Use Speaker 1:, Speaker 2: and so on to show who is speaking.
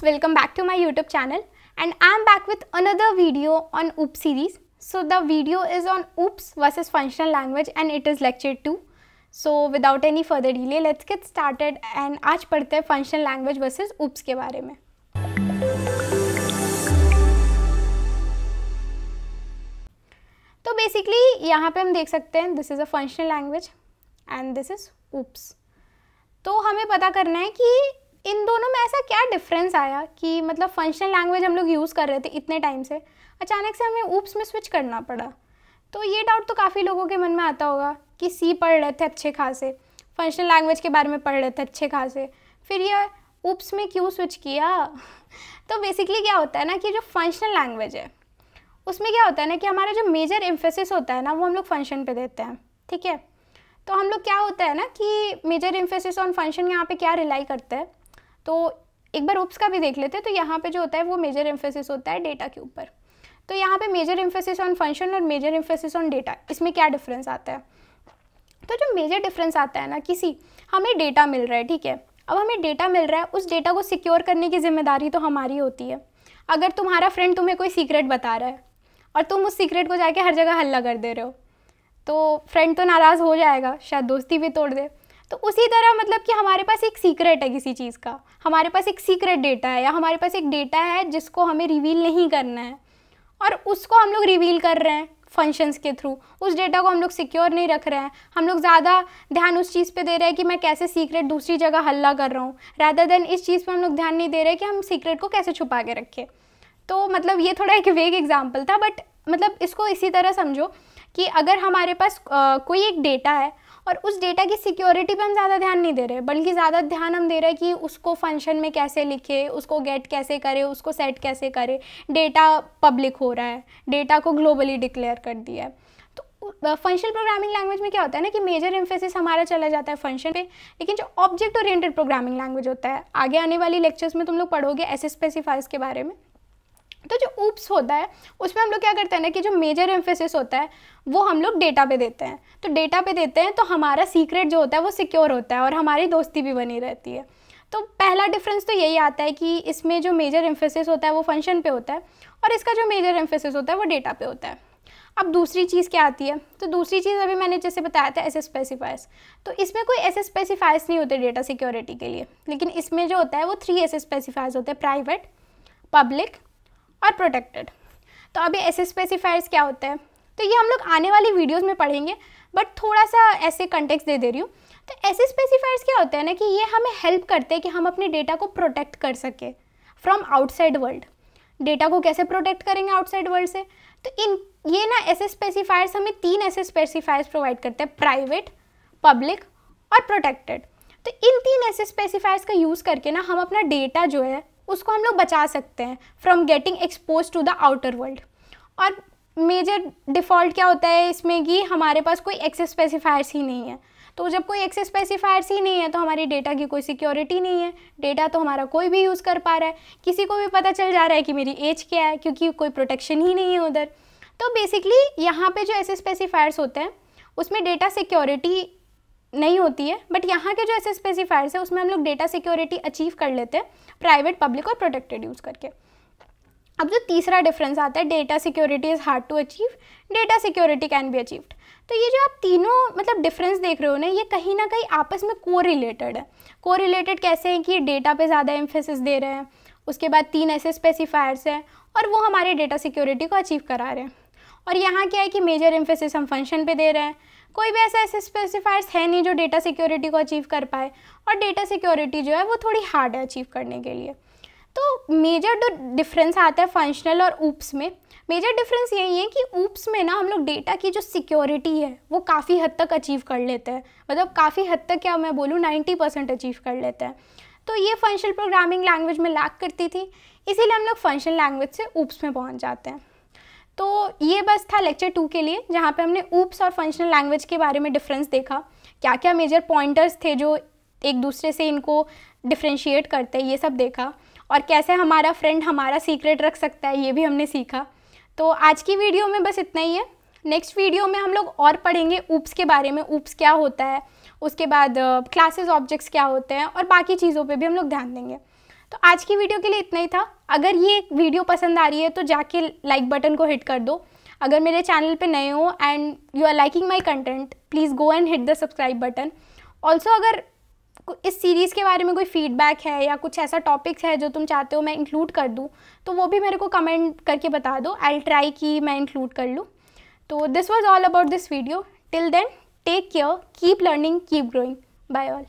Speaker 1: welcome back to my YouTube channel, and I'm back with another video on OOPS series. So the video is on OOPS versus functional language and it is lecture 2. So without any further delay, let's get started and आज पढ़ते हैं functional language versus OOPS के बारे में. तो basically यहाँ पे हम देख सकते हैं this is a functional language and this is OOPS. तो हमें पता करना है कि इन दोनों में ऐसा क्या डिफरेंस आया कि मतलब फंक्शनल लैंग्वेज हम लोग यूज़ कर रहे थे इतने टाइम से, अचानक से हमें ऊप्स में स्विच करना पड़ा. तो ये डाउट तो काफ़ी लोगों के मन में आता होगा कि सी पढ़ रहे थे अच्छे खासे, फंक्शनल लैंग्वेज के बारे में पढ़ रहे थे अच्छे खासे, फिर ये ऊप्स में क्यों स्विच किया. तो बेसिकली क्या होता है ना कि जो फंक्शनल लैंग्वेज है उसमें क्या होता है ना कि हमारा जो मेजर एम्फेसिस होता है ना वो हम लोग फंक्शन पे देते हैं. ठीक है, तो हम लोग क्या होता है ना कि मेजर एम्फेसिस ऑन फंक्शन यहाँ पे क्या रिलाई करते हैं. तो एक बार OOPS का भी देख लेते हैं. तो यहाँ पे जो होता है वो मेजर एम्फेसिस होता है डेटा के ऊपर. तो यहाँ पे मेजर एम्फेसिस ऑन फंक्शन और मेजर एम्फेसिस ऑन डेटा, इसमें क्या डिफरेंस आता है. तो जो मेजर डिफरेंस आता है ना किसी हमें डेटा मिल रहा है, ठीक है, अब हमें डेटा मिल रहा है, उस डेटा को सिक्योर करने की जिम्मेदारी तो हमारी होती है. अगर तुम्हारा फ्रेंड तुम्हें कोई सीक्रेट बता रहा है और तुम उस सीक्रेट को जाके हर जगह हल्ला कर दे रहे हो तो फ्रेंड तो नाराज़ हो जाएगा, शायद दोस्ती भी तोड़ दे. तो उसी तरह मतलब कि हमारे पास एक सीक्रेट है किसी चीज़ का, हमारे पास एक सीक्रेट डेटा है या हमारे पास एक डेटा है जिसको हमें रिवील नहीं करना है और उसको हम लोग रिवील कर रहे हैं फंक्शंस के थ्रू. उस डेटा को हम लोग सिक्योर नहीं रख रहे हैं, हम लोग ज़्यादा ध्यान उस चीज़ पे दे रहे हैं कि मैं कैसे सीक्रेट दूसरी जगह हल्ला कर रहा हूँ, रादर देन इस चीज़ पे हम लोग ध्यान नहीं दे रहे कि हम सीक्रेट को कैसे छुपा के रखें. तो मतलब ये थोड़ा एक वेग एग्जाम्पल था, बट मतलब इसको इसी तरह समझो कि अगर हमारे पास कोई एक डेटा है और उस डेटा की सिक्योरिटी पे हम ज़्यादा ध्यान नहीं दे रहे, बल्कि ज़्यादा ध्यान हम दे रहे हैं कि उसको फंक्शन में कैसे लिखे, उसको गेट कैसे करे, उसको सेट कैसे करे. डेटा पब्लिक हो रहा है, डेटा को ग्लोबली डिक्लेयर कर दिया है. तो फंक्शनल प्रोग्रामिंग लैंग्वेज में क्या होता है ना कि मेजर एम्फेसिस हमारा चला जाता है फंक्शन पे, लेकिन जो ऑब्जेक्ट ओरिएंटेड प्रोग्रामिंग लैंग्वेज होता है, आगे आने वाली लेक्चर्स में तुम लोग पढ़ोगे ऐसे स्पेसिफायर्स के बारे में. तो जो OOPS होता है उसमें हम लोग क्या करते हैं ना कि जो मेजर एम्फेसिस होता है वो हम लोग डेटा पे देते हैं. तो डेटा पे देते हैं तो हमारा सीक्रेट जो होता है वो सिक्योर होता है और हमारी दोस्ती भी बनी रहती है. तो पहला डिफरेंस तो यही आता है कि इसमें जो मेजर एम्फेसिस होता है वो फंक्शन पे होता है और इसका जो मेजर एम्फेसिस होता है वो डेटा पे होता है. अब दूसरी चीज़ क्या आती है, तो दूसरी चीज़ अभी मैंने जैसे बताया था ऐसे स्पेसिफायर्स. तो इसमें कोई ऐसे स्पेसिफायर्स नहीं होते डेटा सिक्योरिटी के लिए, लेकिन इसमें जो होता है वो 3 ऐसे स्पेसिफायर्स होते हैं, प्राइवेट, पब्लिक और प्रोटेक्टेड. तो अभी ऐसे स्पेसिफायर्स क्या होते हैं तो ये हम लोग आने वाली वीडियोस में पढ़ेंगे, बट थोड़ा सा ऐसे कंटेक्स्ट दे रही हूँ. तो ऐसे स्पेसिफायर्स क्या होते हैं ना कि ये हमें हेल्प करते हैं कि हम अपने डेटा को प्रोटेक्ट कर सके फ्रॉम आउटसाइड वर्ल्ड. डेटा को कैसे प्रोटेक्ट करेंगे आउटसाइड वर्ल्ड से, तो ये ना ऐसे स्पेसिफायर्स हमें 3 ऐसे स्पेसिफायर्स प्रोवाइड करते हैं, प्राइवेट, पब्लिक और प्रोटेक्टेड. तो इन 3 ऐसे स्पेसिफायर्स का यूज़ करके ना हम अपना डेटा जो है उसको हम लोग बचा सकते हैं from getting expose to the outer world. और मेजर डिफ़ॉल्ट क्या होता है इसमें कि हमारे पास कोई एक्सेस स्पेसिफायर्स ही नहीं है. तो जब कोई एक्सेस स्पेसिफायर्स ही नहीं है तो हमारी डेटा की कोई सिक्योरिटी नहीं है, डेटा तो हमारा कोई भी यूज़ कर पा रहा है, किसी को भी पता चल जा रहा है कि मेरी एज क्या है क्योंकि कोई प्रोटेक्शन ही नहीं है उधर. तो बेसिकली यहाँ पे जो ऐसे स्पेसिफायर्स होते हैं उसमें डेटा सिक्योरिटी नहीं होती है, बट यहाँ के जो ऐसे स्पेसिफायर्स है उसमें हम लोग डेटा सिक्योरिटी अचीव कर लेते हैं प्राइवेट, पब्लिक और प्रोटेक्टेड यूज़ करके. अब जो तीसरा डिफरेंस आता है, data security is hard to achieve, data security can be achieved. तो ये जो आप तीनों मतलब डिफरेंस देख रहे हो ना, ये कहीं ना कहीं आपस में कोरिलेटेड है. कोरिलेटेड कैसे हैं कि डेटा पे ज़्यादा एम्फेसिस दे रहे हैं, उसके बाद 3 ऐसे स्पेसिफायर्स हैं और वो हमारे डेटा सिक्योरिटी को अचीव करा रहे हैं. और यहाँ क्या है कि मेजर एम्फेसिस हम फंक्शन पे दे रहे हैं, कोई भी ऐसे स्पेसिफायर्स है नहीं जो डेटा सिक्योरिटी को अचीव कर पाए, और डेटा सिक्योरिटी जो है वो थोड़ी हार्ड है अचीव करने के लिए. तो मेजर जो डिफरेंस आता है फंक्शनल और OOPS में, मेजर डिफरेंस यही है कि OOPS में ना हम लोग डेटा की जो सिक्योरिटी है वो काफ़ी हद तक अचीव कर लेते हैं, मतलब काफ़ी हद तक क्या मैं बोलूँ 90% अचीव कर लेते हैं. तो ये फंक्शनल प्रोग्रामिंग लैंग्वेज में लैक करती थी, इसीलिए हम लोग फंक्शनल लैंग्वेज से OOPS में पहुँच जाते हैं. तो ये बस था लेक्चर 2 के लिए, जहाँ पे हमने OOPS और फंक्शनल लैंग्वेज के बारे में डिफरेंस देखा, क्या क्या मेजर पॉइंटर्स थे जो एक दूसरे से इनको डिफ्रेंशिएट करते हैं, ये सब देखा, और कैसे हमारा फ्रेंड हमारा सीक्रेट रख सकता है ये भी हमने सीखा. तो आज की वीडियो में बस इतना ही है. नेक्स्ट वीडियो में हम लोग और पढ़ेंगे OOPS के बारे में, OOPS क्या होता है, उसके बाद क्लासेस ऑब्जेक्ट्स क्या होते हैं और बाकी चीज़ों पे भी हम लोग ध्यान देंगे. तो आज की वीडियो के लिए इतना ही था। अगर ये वीडियो पसंद आ रही है तो जाके लाइक बटन को हिट कर दो। अगर मेरे चैनल पे नए हो and you are liking my content, please go and hit the subscribe button. Also अगर इस सीरीज़ के बारे में कोई फीडबैक है या कुछ ऐसा टॉपिक्स है जो तुम चाहते हो मैं इंक्लूड कर दूँ, तो वो भी मेरे को कमेंट करके बता दो। आई विल ट्राई कि मैं इंक्लूड कर लूँ। तो this was all about this video. Till then, take care, keep learning, keep growing. Bye all.